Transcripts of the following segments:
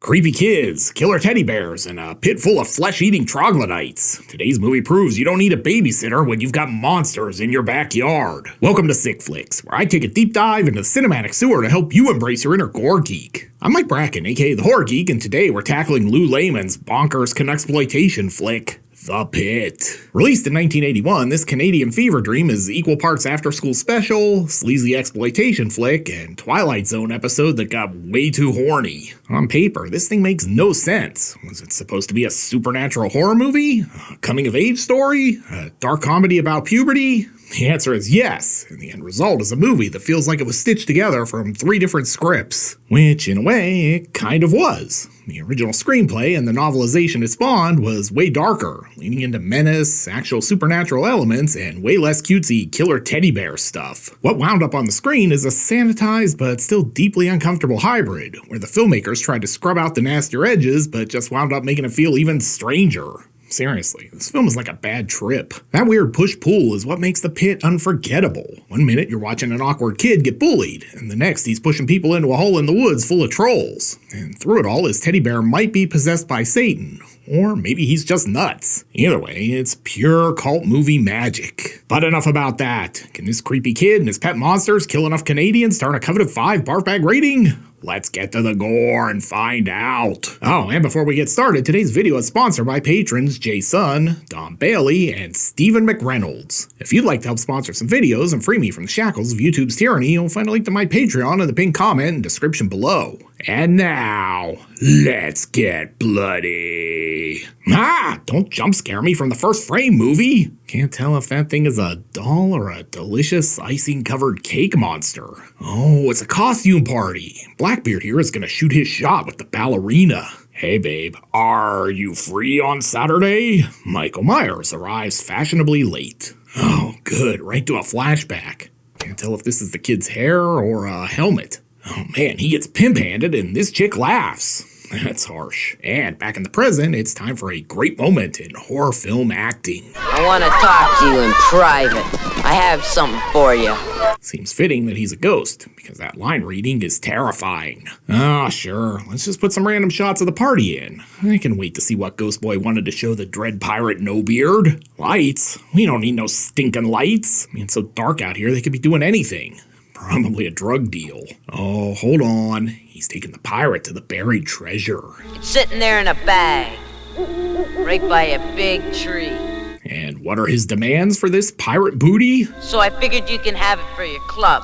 creepy kids, killer teddy bears, and a pit full of flesh-eating troglodytes. Today's movie proves you don't need a babysitter when you've got monsters in your backyard. Welcome to Sick Flicks, where I take a deep dive into the cinematic sewer to help you embrace your inner gore geek. I'm Mike Bracken, aka the Horror Geek, and today we're tackling Lou Lehman's bonkers Canuxploitation flick, The Pit. Released in 1981, this Canadian fever dream is equal parts after-school special, sleazy exploitation flick, and Twilight Zone episode that got way too horny. On paper, this thing makes no sense. Was it supposed to be a supernatural horror movie? A coming-of-age story? A dark comedy about puberty? The answer is yes, and the end result is a movie that feels like it was stitched together from 3 different scripts. Which, in a way, it kind of was. The original screenplay and the novelization it spawned was way darker, leaning into menace, actual supernatural elements, and way less cutesy killer teddy bear stuff. What wound up on the screen is a sanitized but still deeply uncomfortable hybrid, where the filmmakers tried to scrub out the nastier edges but just wound up making it feel even stranger. Seriously, this film is like a bad trip. That weird push-pull is what makes The Pit unforgettable. One minute you're watching an awkward kid get bullied, and the next he's pushing people into a hole in the woods full of trolls. And through it all, his teddy bear might be possessed by Satan, or maybe he's just nuts. Either way, it's pure cult movie magic. But enough about that. Can this creepy kid and his pet monsters kill enough Canadians to earn a coveted 5 barf bag rating? Let's get to the gore and find out. Oh, and before we get started, today's video is sponsored by patrons Jay Sun, Don Bailey, and Stephen McReynolds. If you'd like to help sponsor some videos and free me from the shackles of YouTube's tyranny, you'll find a link to my Patreon in the pinned comment and description below. And now, let's get bloody. Don't jump scare me from the first frame, movie. Can't tell if that thing is a doll or a delicious icing-covered cake monster. Oh, it's a costume party. Blackbeard here is gonna shoot his shot with the ballerina. Hey babe, are you free on Saturday? Michael Myers arrives fashionably late. Oh good, right to a flashback. Can't tell if this is the kid's hair or a helmet. Oh man, he gets pimp-handed and this chick laughs. That's harsh. And back in the present, it's time for a great moment in horror film acting. I want to talk to you in private. I have something for you. Seems fitting that he's a ghost, because that line reading is terrifying. Ah, sure, let's just put some random shots of the party in. I can wait to see what Ghost Boy wanted to show the dread pirate No Beard. Lights? We don't need no stinking lights. I mean, it's so dark out here they could be doing anything. Probably a drug deal. Oh, hold on. He's taking the pirate to the buried treasure. It's sitting there in a bag, right by a big tree. And what are his demands for this pirate booty? So I figured you can have it for your club,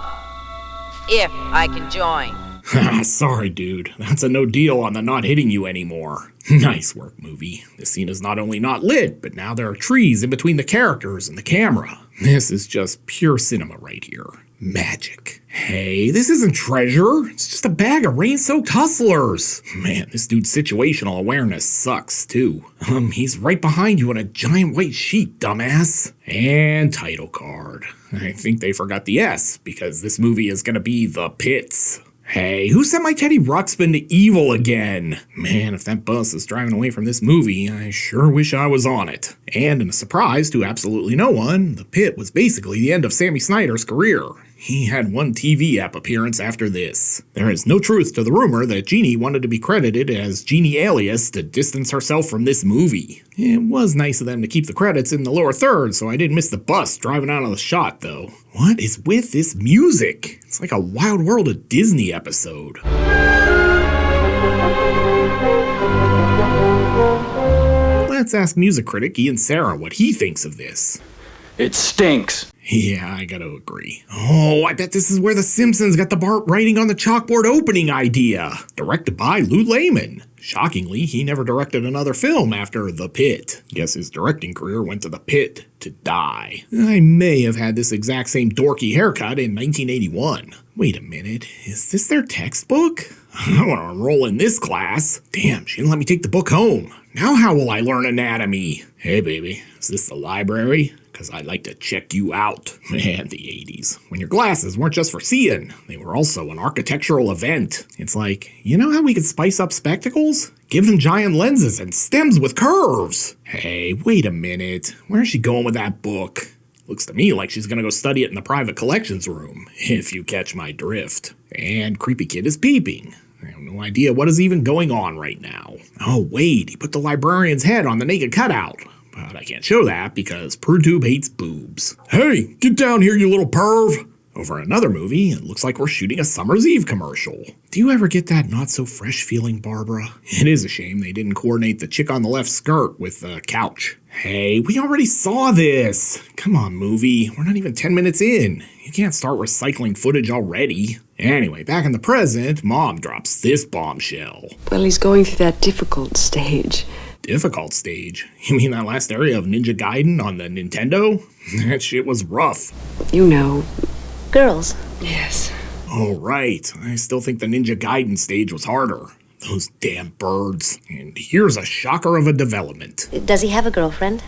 if I can join. Sorry, dude. That's a no deal on the not hitting you anymore. Nice work, movie. This scene is not only not lit, but now there are trees in between the characters and the camera. This is just pure cinema right here. Magic. Hey, this isn't treasure. It's just a bag of rain-soaked hustlers. Man, this dude's situational awareness sucks, too. He's right behind you on a giant white sheet, dumbass. And title card. I think they forgot the S, because this movie is gonna be The Pits. Hey, who sent my Teddy Ruxpin to evil again? Man, if that bus is driving away from this movie, I sure wish I was on it. And in a surprise to absolutely no one, The Pit was basically the end of Sammy Snyder's career. He had one TV app appearance after this. There is no truth to the rumor that Jeannie wanted to be credited as Jeannie Alias to distance herself from this movie. It was nice of them to keep the credits in the lower third, so I didn't miss the bus driving out of the shot, though. What is with this music? It's like a Wild World of Disney episode. Let's ask music critic Ian Serra what he thinks of this. It stinks. Yeah, I gotta agree. Oh, I bet this is where The Simpsons got the Bart writing on the chalkboard opening idea. Directed by Lou Lehman. Shockingly, he never directed another film after The Pit. Guess his directing career went to The Pit to die. I may have had this exact same dorky haircut in 1981. Wait a minute, is this their textbook? I want to enroll in this class. Damn, she didn't let me take the book home. Now how will I learn anatomy? Hey baby, is this the library? Because I'd like to check you out. Man, the 80s. When your glasses weren't just for seeing, they were also an architectural event. It's like, you know how we could spice up spectacles? Give them giant lenses and stems with curves. Hey, wait a minute. Where's she going with that book? Looks to me like she's gonna go study it in the private collections room, if you catch my drift. And Creepy Kid is peeping. I have no idea what is even going on right now. Oh wait, he put the librarian's head on the naked cutout. But I can't show that because PruTube hates boobs. Hey, get down here, you little perv! Over another movie, it looks like we're shooting a Summer's Eve commercial. Do you ever get that not-so-fresh feeling, Barbara? It is a shame they didn't coordinate the chick on the left skirt with the couch. Hey, we already saw this! Come on, movie. We're not even 10 minutes in. You can't start recycling footage already. Anyway, back in the present, Mom drops this bombshell. Well, he's going through that difficult stage. Difficult stage? You mean that last area of Ninja Gaiden on the Nintendo? That shit was rough. You know. Girls. Yes. Oh, right. I still think the Ninja Gaiden stage was harder. Those damn birds. And here's a shocker of a development. Does he have a girlfriend?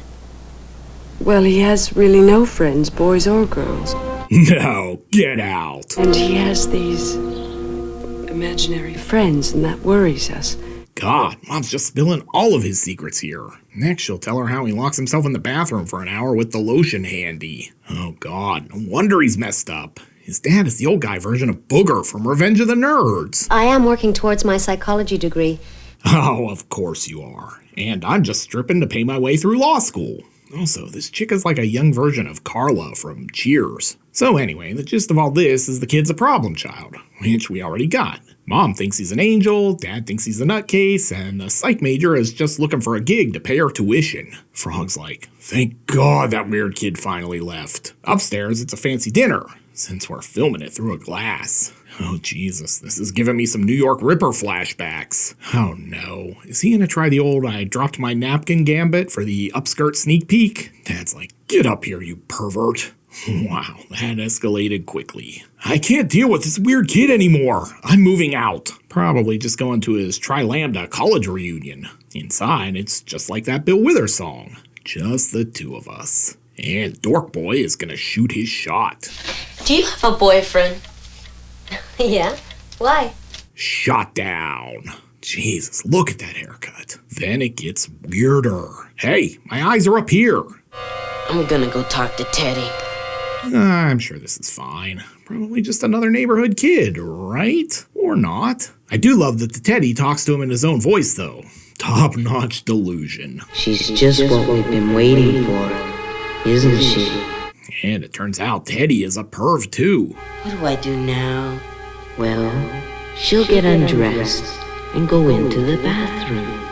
Well, he has really no friends, boys or girls. No, get out. And he has these imaginary friends, and that worries us. God, Mom's just spilling all of his secrets here. Next, she'll tell her how he locks himself in the bathroom for an hour with the lotion handy. Oh God, no wonder he's messed up. His dad is the old guy version of Booger from Revenge of the Nerds. I am working towards my psychology degree. Oh, of course you are. And I'm just stripping to pay my way through law school. Also, this chick is like a young version of Carla from Cheers. So anyway, the gist of all this is the kid's a problem child, which we already got. Mom thinks he's an angel, Dad thinks he's a nutcase, and the psych major is just looking for a gig to pay her tuition. Frog's like, thank God that weird kid finally left. Upstairs, it's a fancy dinner, since we're filming it through a glass. Oh Jesus, this is giving me some New York Ripper flashbacks. Oh no, is he gonna try the old I dropped my napkin gambit for the upskirt sneak peek? Dad's like, get up here, you pervert. Wow, that escalated quickly. I can't deal with this weird kid anymore. I'm moving out. Probably just going to his Tri-Lambda college reunion. Inside, it's just like that Bill Withers song. Just the two of us. And Dork Boy is gonna shoot his shot. Do you have a boyfriend? Yeah? Why? Shot down. Jesus, look at that haircut. Then it gets weirder. Hey, my eyes are up here. I'm gonna go talk to Teddy. I'm sure this is fine. Probably just another neighborhood kid, right? Or not. I do love that the Teddy talks to him in his own voice, though. Top-notch delusion. She's just what we've been waiting for, isn't she? And it turns out Teddy is a perv, too. What do I do now? Well, she'll get undressed and go into the bathroom.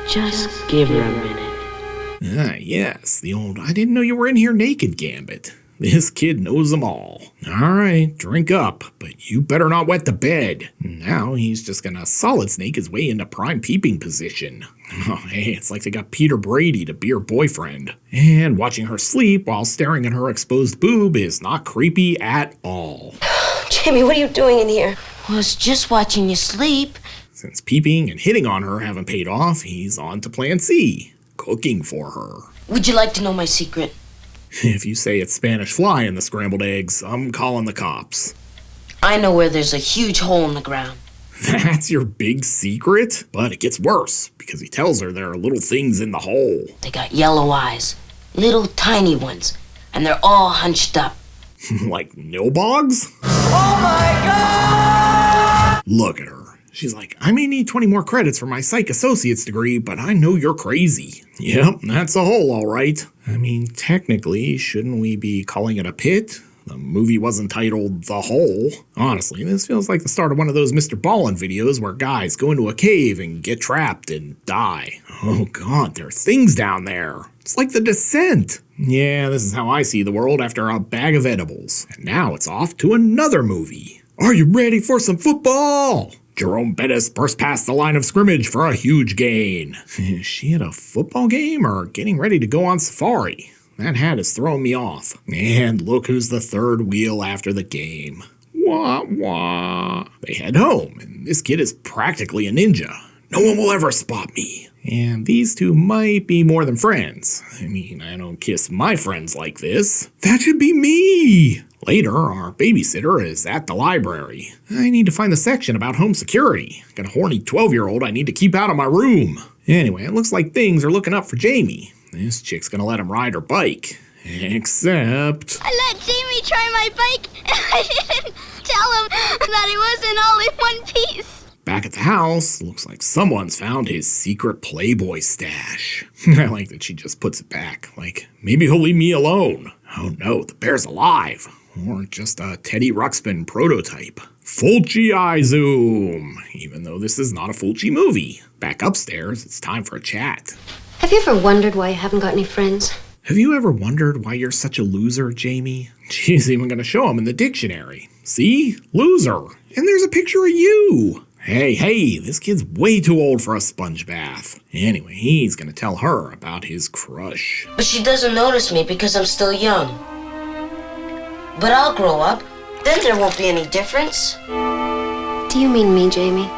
Just give her a minute. Ah, yes, the old I didn't know you were in here naked gambit. This kid knows them all. All right, drink up, but you better not wet the bed. Now he's just gonna solid snake his way into prime peeping position. Oh, hey, it's like they got Peter Brady to be her boyfriend. And watching her sleep while staring at her exposed boob is not creepy at all. Jamie, what are you doing in here? I was just watching you sleep. Since peeping and hitting on her haven't paid off, he's on to plan C, cooking for her. Would you like to know my secret? If you say it's Spanish fly in the scrambled eggs, I'm calling the cops. I know where there's a huge hole in the ground. That's your big secret? But it gets worse, because he tells her there are little things in the hole. They got yellow eyes, little tiny ones, and they're all hunched up. Like nilbogs? Oh my God! Look at her. She's like, I may need 20 more credits for my psych associate's degree, but I know you're crazy. Yep, that's a hole, all right. I mean, technically, shouldn't we be calling it a pit? The movie wasn't titled The Hole. Honestly, this feels like the start of one of those Mr. Ballin videos where guys go into a cave and get trapped and die. Oh God, there are things down there. It's like The Descent. Yeah, this is how I see the world after a bag of edibles. And now it's off to another movie. Are you ready for some football? Jerome Bettis burst past the line of scrimmage for a huge gain. Is she at a football game or getting ready to go on safari? That hat is throwing me off. And look who's the third wheel after the game. Wah, wah. They head home, and this kid is practically a ninja. No one will ever spot me. And these two might be more than friends. I mean, I don't kiss my friends like this. That should be me! Later, our babysitter is at the library. I need to find the section about home security. Got a horny 12-year-old I need to keep out of my room. Anyway, it looks like things are looking up for Jamie. This chick's gonna let him ride her bike. Except... I let Jamie try my bike, and I didn't tell him that it wasn't all in one piece. Back at the house, looks like someone's found his secret Playboy stash. I like that she just puts it back, like, maybe he'll leave me alone. Oh no, the bear's alive. Or just a Teddy Ruxpin prototype. Fulci eye zoom, even though this is not a Fulci movie. Back upstairs, it's time for a chat. Have you ever wondered why you haven't got any friends? Have you ever wondered why you're such a loser, Jamie? She's even gonna show him in the dictionary. See? Loser. And there's a picture of you. Hey, this kid's way too old for a sponge bath. Anyway, he's gonna tell her about his crush. But she doesn't notice me because I'm still young. But I'll grow up. Then there won't be any difference. Do you mean me, Jamie?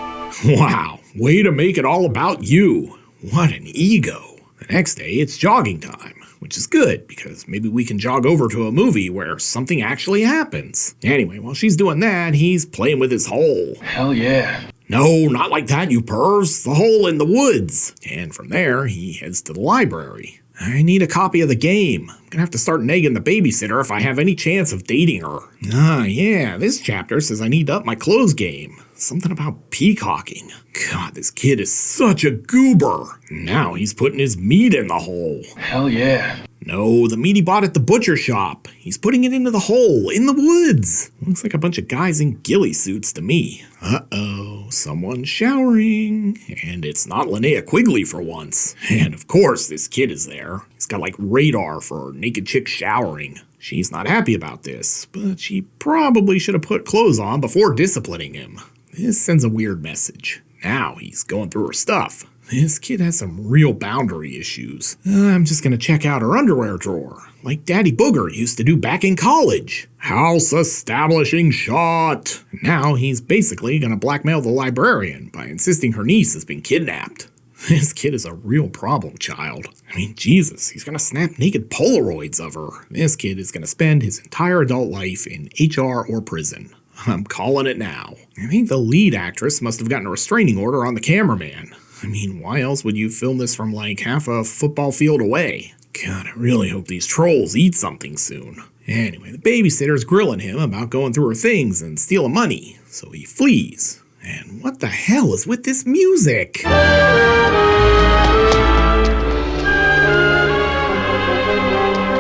Wow, way to make it all about you. What an ego. The next day, it's jogging time, which is good because maybe we can jog over to a movie where something actually happens. Anyway, while she's doing that, he's playing with his hole. Hell yeah. No, not like that, you pervs. The hole in the woods. And from there, he heads to the library. I need a copy of the game. I'm gonna have to start nagging the babysitter if I have any chance of dating her. Yeah, this chapter says I need to up my clothes game. Something about peacocking. God, this kid is such a goober. Now he's putting his meat in the hole. Hell yeah. No, the meat he bought at the butcher shop. He's putting it into the hole, in the woods. Looks like a bunch of guys in ghillie suits to me. Uh-oh, someone's showering. And it's not Linnea Quigley for once. And of course, this kid is there. He's got like radar for naked chicks showering. She's not happy about this, but she probably should have put clothes on before disciplining him. This sends a weird message. Now he's going through her stuff. This kid has some real boundary issues. I'm just gonna check out her underwear drawer, like Daddy Booger used to do back in college. House establishing shot. Now he's basically gonna blackmail the librarian by insisting her niece has been kidnapped. This kid is a real problem child. I mean, Jesus, he's gonna snap naked Polaroids of her. This kid is gonna spend his entire adult life in HR or prison. I'm calling it now. I think the lead actress must have gotten a restraining order on the cameraman. I mean, why else would you film this from like half a football field away? God, I really hope these trolls eat something soon. Anyway, the babysitter's grilling him about going through her things and stealing money, so he flees. And what the hell is with this music?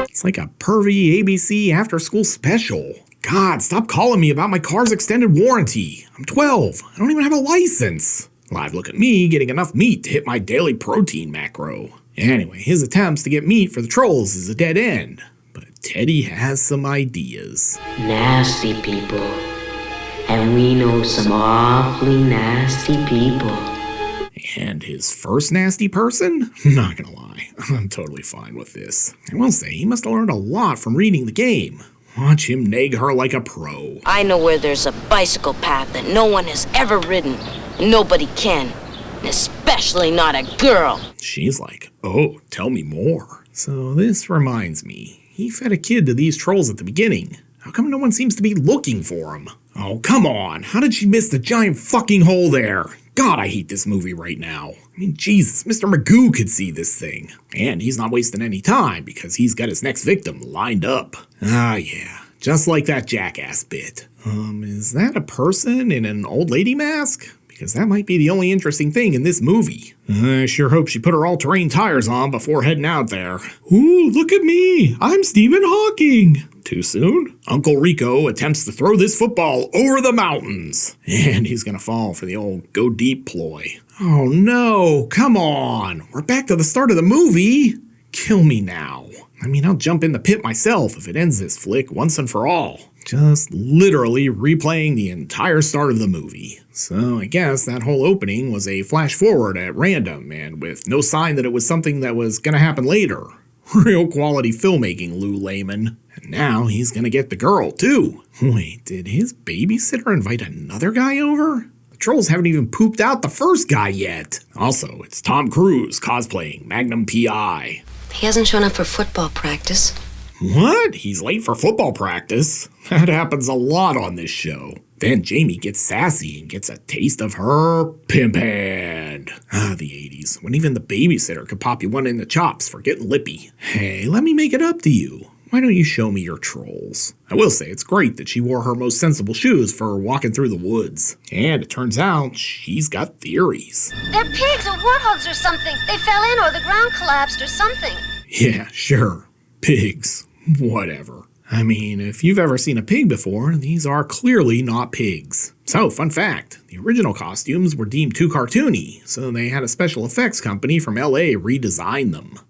It's like a pervy ABC after-school special. God, stop calling me about my car's extended warranty. I'm 12. I don't even have a license. Live look at me getting enough meat to hit my daily protein macro. Anyway, his attempts to get meat for the trolls is a dead end. But Teddy has some ideas. Nasty people. And we know some awfully nasty people. And his first nasty person? Not gonna lie, I'm totally fine with this. I will say, he must have learned a lot from reading the game. Watch him nag her like a pro. I know where there's a bicycle path that no one has ever ridden. Nobody can. Especially not a girl. She's like, oh, tell me more. So this reminds me, he fed a kid to these trolls at the beginning. How come no one seems to be looking for him? Oh, come on. How did she miss the giant fucking hole there? God, I hate this movie right now. I mean, Jesus, Mr. Magoo could see this thing. And he's not wasting any time because he's got his next victim lined up. Ah, yeah. Just like that jackass bit. Is that a person in an old lady mask? Because that might be the only interesting thing in this movie. I sure hope she put her all-terrain tires on before heading out there. Ooh, look at me. I'm Stephen Hawking. Too soon? Uncle Rico attempts to throw this football over the mountains. And he's gonna fall for the old go deep ploy. Oh no, come on. We're back to the start of the movie. Kill me now. I mean, I'll jump in the pit myself if it ends this flick once and for all. Just literally replaying the entire start of the movie. So I guess that whole opening was a flash forward at random and with no sign that it was something that was gonna happen later. Real quality filmmaking, Lou Lehman. And now he's gonna get the girl too. Wait, did his babysitter invite another guy over? The trolls haven't even pooped out the first guy yet. Also, it's Tom Cruise cosplaying Magnum P.I. He hasn't shown up for football practice. What? He's late for football practice? That happens a lot on this show. Then Jamie gets sassy and gets a taste of her pimp hand. Ah, the 80s, when even the babysitter could pop you one in the chops for getting lippy. Hey, let me make it up to you. why don't you show me your trolls? I will say it's great that she wore her most sensible shoes for walking through the woods. And it turns out she's got theories. They're pigs or warthogs or something. They fell in or the ground collapsed or something. Yeah, sure. Pigs. Whatever. I mean, if you've ever seen a pig before, these are clearly not pigs. So, fun fact, the original costumes were deemed too cartoony, so they had a special effects company from LA redesign them.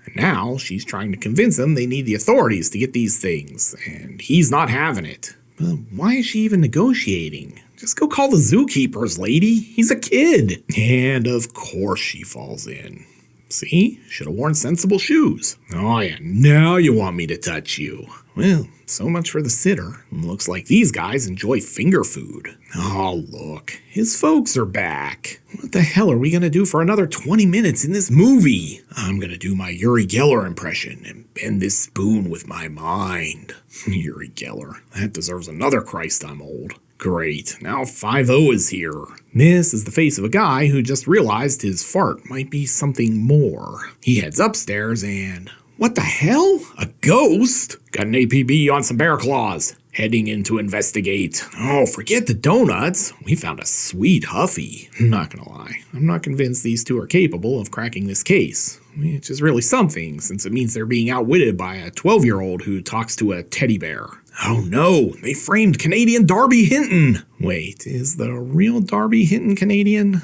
And now, she's trying to convince them they need the authorities to get these things, and he's not having it. But why is she even negotiating? Just go call the zookeepers, lady. He's a kid. And of course she falls in. See? Should have worn sensible shoes. Oh yeah, now you want me to touch you. Well, so much for the sitter. Looks like these guys enjoy finger food. Oh look, his folks are back. What the hell are we gonna do for another 20 minutes in this movie? I'm gonna do my Uri Geller impression and bend this spoon with my mind. Uri Geller, that deserves another Christ I'm old. Great, now 5-0 is here. This is the face of a guy who just realized his fart might be something more. He heads upstairs and... what the hell? A ghost? Got an APB on some bear claws. Heading in to investigate. Oh, forget the donuts. We found a sweet Huffy. Not gonna lie, I'm not convinced these two are capable of cracking this case. Which is really something, since it means they're being outwitted by a 12-year-old who talks to a teddy bear. Oh no, they framed Canadian Darby Hinton! Wait, is the real Darby Hinton Canadian?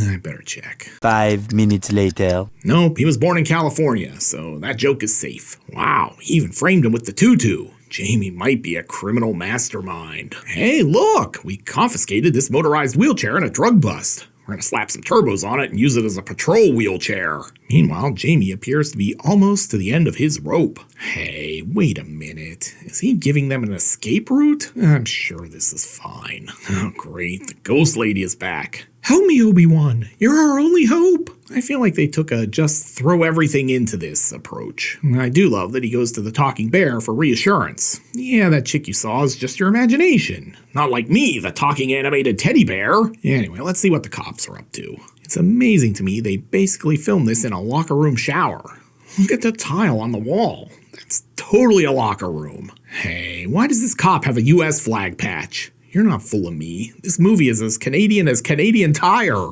I better check. 5 minutes later. Nope, he was born in California, so that joke is safe. Wow, he even framed him with the tutu. Jamie might be a criminal mastermind. Hey, look! We confiscated this motorized wheelchair in a drug bust. We're gonna slap some turbos on it and use it as a patrol wheelchair. Meanwhile, Jamie appears to be almost to the end of his rope. Hey, wait a minute. Is he giving them an escape route? I'm sure this is fine. Oh, great. The ghost lady is back. Help me, Obi-Wan. You're our only hope. I feel like they took a just throw everything into this approach. I do love that he goes to the talking bear for reassurance. Yeah, that chick you saw is just your imagination. Not like me, the talking animated teddy bear. Anyway, let's see what the cops are up to. It's amazing to me they basically filmed this in a locker room shower. Look at the tile on the wall. That's totally a locker room. Hey, why does this cop have a US flag patch? You're not fooling me. This movie is as Canadian Tire.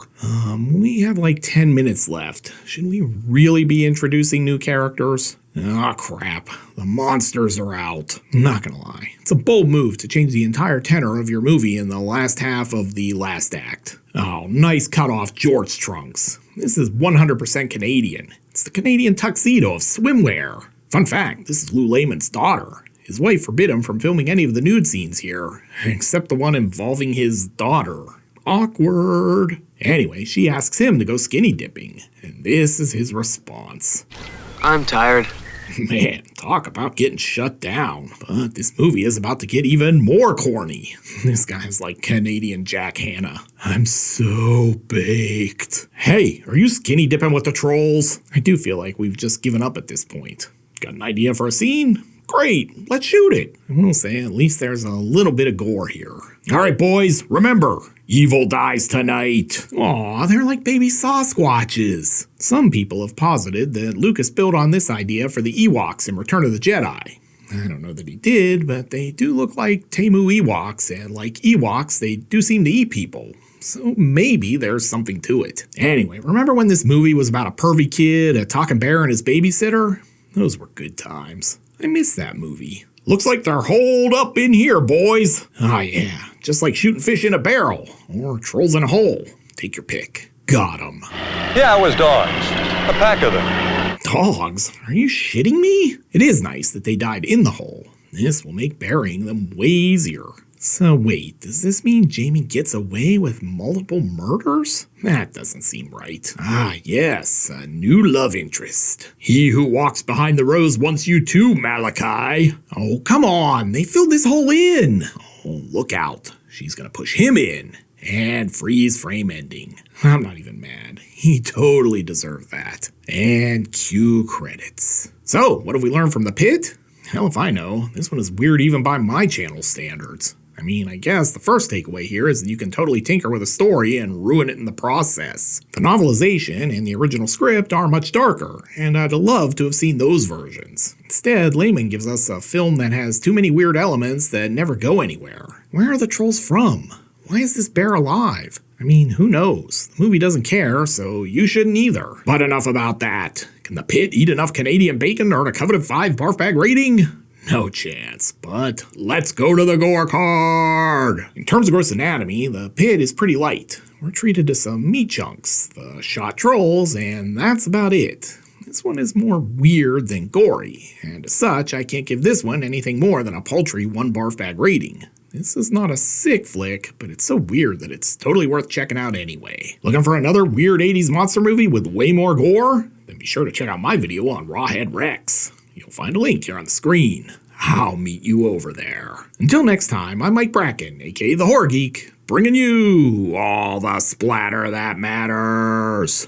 We have like 10 minutes left. Should we really be introducing new characters? Ah, crap. The monsters are out. Not gonna lie. It's a bold move to change the entire tenor of your movie in the last half of the last act. Oh, nice cut off George trunks. This is 100% Canadian. It's the Canadian tuxedo of swimwear. Fun fact, this is Lou Lehman's daughter. His wife forbid him from filming any of the nude scenes here, except the one involving his daughter. Awkward. Anyway, she asks him to go skinny dipping, and this is his response. I'm tired. Man, talk about getting shut down. But this movie is about to get even more corny. This guy's like Canadian Jack Hanna. I'm so baked. Hey, are you skinny dipping with the trolls? I do feel like we've just given up at this point. Got an idea for a scene? Great, let's shoot it. I will say at least there's a little bit of gore here. All right, boys, remember, evil dies tonight. Aw, they're like baby Sasquatches. Some people have posited that Lucas built on this idea for the Ewoks in Return of the Jedi. I don't know that he did, but they do look like Temu Ewoks, and like Ewoks, they do seem to eat people. So maybe there's something to it. Anyway, remember when this movie was about a pervy kid, a talking bear, and his babysitter? Those were good times. I miss that movie. Looks like they're holed up in here, boys. Ah, yeah, just like shooting fish in a barrel, or trolls in a hole. Take your pick. Got 'em. Yeah, it was dogs. A pack of them. Dogs? Are you shitting me? It is nice that they died in the hole. This will make burying them way easier. So wait, does this mean Jamie gets away with multiple murders? That doesn't seem right. Ah, yes, a new love interest. He who walks behind the rose wants you too, Malachi. Oh, come on, they filled this hole in. Oh, look out. She's gonna push him in. And freeze frame ending. I'm not even mad. He totally deserved that. And cue credits. So, what have we learned from the pit? Hell if I know. This one is weird even by my channel standards. I I mean, I guess the first takeaway here is that you can totally tinker with a story and ruin it in the process. The novelization and the original script are much darker, and I'd love to have seen those versions. Instead, Lehman gives us a film that has too many weird elements that never go anywhere. Where are the trolls from? Why is this bear alive? I mean, who knows? The movie doesn't care, so you shouldn't either. But enough about that. Can the Pit eat enough Canadian bacon to earn a coveted 5 barf bag rating? No chance, but let's go to the gore card. In terms of gross anatomy, the Pit is pretty light. We're treated to some meat chunks, the shot trolls, and that's about it. This one is more weird than gory, and as such, I can't give this one anything more than a paltry 1 barf bag rating. This is not a sick flick, but it's so weird that it's totally worth checking out anyway. Looking for another weird 80s monster movie with way more gore? Then be sure to check out my video on Rawhead Rex. You'll find a link here on the screen. I'll meet you over there. Until next time, I'm Mike Bracken, aka the Horror Geek, bringing you all the splatter that matters.